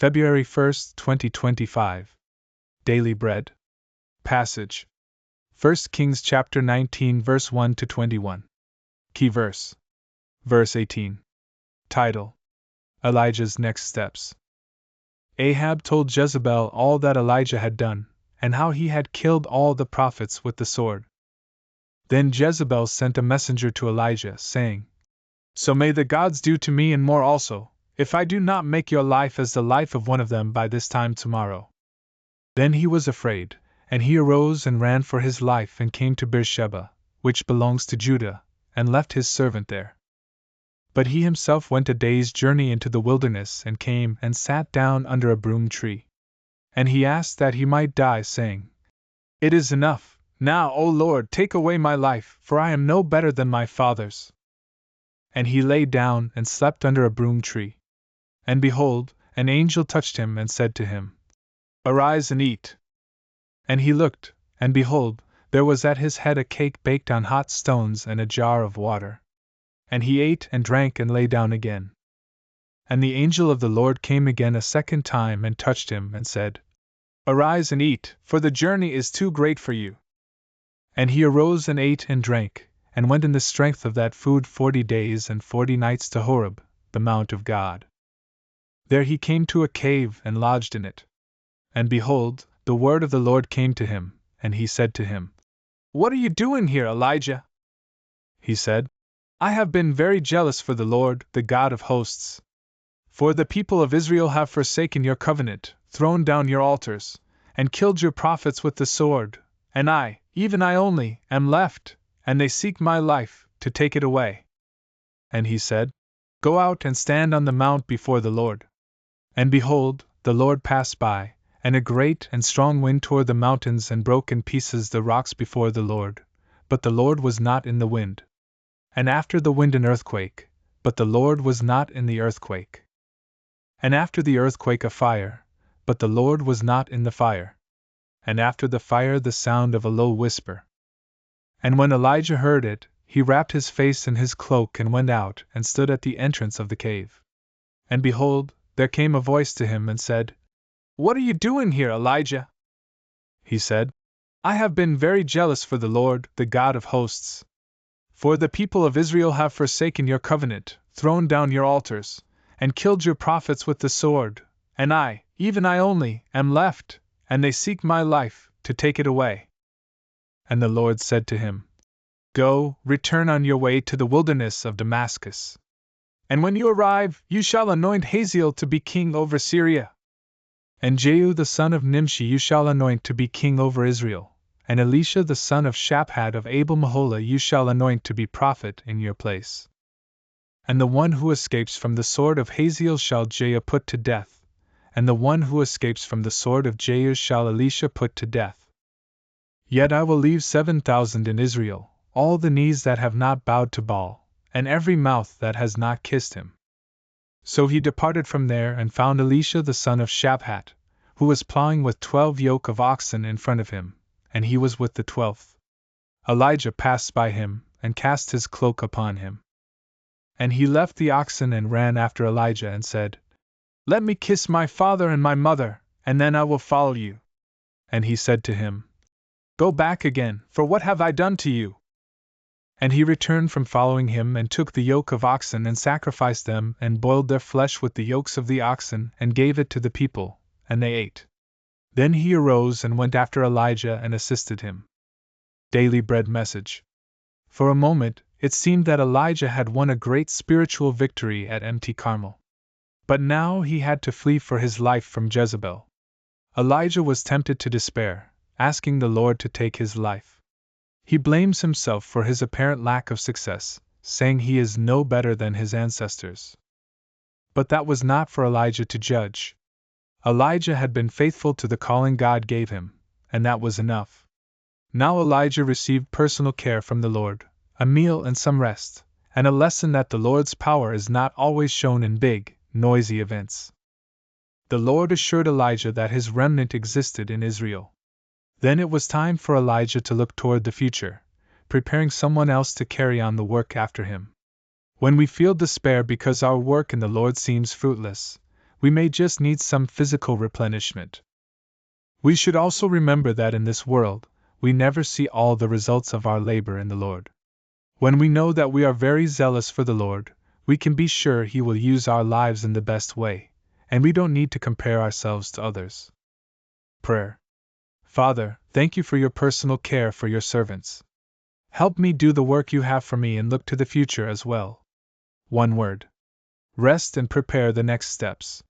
February 1st, 2025. Daily Bread. Passage. 1 Kings chapter 19 verse 1 to 21. Key verse. Verse 18. Title: Elijah's Next Steps. Ahab told Jezebel all that Elijah had done, and how he had killed all the prophets with the sword. Then Jezebel sent a messenger to Elijah, saying, "So may the gods do to me and more also, if I do not make your life as the life of one of them by this time tomorrow." Then he was afraid, and he arose and ran for his life and came to Beersheba, which belongs to Judah, and left his servant there. But he himself went a day's journey into the wilderness and came and sat down under a broom tree. And he asked that he might die, saying, "It is enough, now, O Lord, take away my life, for I am no better than my fathers." And he lay down and slept under a broom tree. And behold, an angel touched him and said to him, "Arise and eat." And he looked, and behold, there was at his head a cake baked on hot stones and a jar of water. And he ate and drank and lay down again. And the angel of the Lord came again a second time and touched him and said, "Arise and eat, for the journey is too great for you." And he arose and ate and drank, and went in the strength of that food 40 days and 40 nights to Horeb, the mount of God. There he came to a cave and lodged in it. And behold, the word of the Lord came to him, and he said to him, "What are you doing here, Elijah?" He said, "I have been very jealous for the Lord, the God of hosts. For the people of Israel have forsaken your covenant, thrown down your altars, and killed your prophets with the sword, and I, even I only, am left, and they seek my life, to take it away." And he said, "Go out and stand on the mount before the Lord." And behold, the Lord passed by, and a great and strong wind tore the mountains and broke in pieces the rocks before the Lord, but the Lord was not in the wind. And after the wind an earthquake, but the Lord was not in the earthquake. And after the earthquake a fire, but the Lord was not in the fire. And after the fire the sound of a low whisper. And when Elijah heard it, he wrapped his face in his cloak and went out and stood at the entrance of the cave. And behold, there came a voice to him and said, "What are you doing here, Elijah?" He said, "I have been very jealous for the Lord, the God of hosts. For the people of Israel have forsaken your covenant, thrown down your altars, and killed your prophets with the sword, and I, even I only, am left, and they seek my life, to take it away." And the Lord said to him, "Go, return on your way to the wilderness of Damascus. And when you arrive, you shall anoint Hazael to be king over Syria. And Jehu the son of Nimshi you shall anoint to be king over Israel. And Elisha the son of Shaphat of Abel-Meholah you shall anoint to be prophet in your place. And the one who escapes from the sword of Hazael shall Jehu put to death, and the one who escapes from the sword of Jehu shall Elisha put to death. Yet I will leave 7,000 in Israel, all the knees that have not bowed to Baal, and every mouth that has not kissed him." So he departed from there and found Elisha the son of Shaphat, who was plowing with 12 yoke of oxen in front of him, and he was with the 12th. Elijah passed by him, and cast his cloak upon him. And he left the oxen and ran after Elijah and said, "Let me kiss my father and my mother, and then I will follow you." And he said to him, "Go back again, for what have I done to you?" And he returned from following him and took the yoke of oxen and sacrificed them and boiled their flesh with the yokes of the oxen and gave it to the people, and they ate. Then he arose and went after Elijah and assisted him. Daily Bread Message. For a moment, it seemed that Elijah had won a great spiritual victory at Mt. Carmel. But now he had to flee for his life from Jezebel. Elijah was tempted to despair, asking the Lord to take his life. He blames himself for his apparent lack of success, saying he is no better than his ancestors. But that was not for Elijah to judge. Elijah had been faithful to the calling God gave him, and that was enough. Now Elijah received personal care from the Lord, a meal and some rest, and a lesson that the Lord's power is not always shown in big, noisy events. The Lord assured Elijah that his remnant existed in Israel. Then it was time for Elijah to look toward the future, preparing someone else to carry on the work after him. When we feel despair because our work in the Lord seems fruitless, we may just need some physical replenishment. We should also remember that in this world, we never see all the results of our labor in the Lord. When we know that we are very zealous for the Lord, we can be sure He will use our lives in the best way, and we don't need to compare ourselves to others. Prayer. Father, thank you for your personal care for your servants. Help me do the work you have for me and look to the future as well. One word. Rest and prepare the next steps.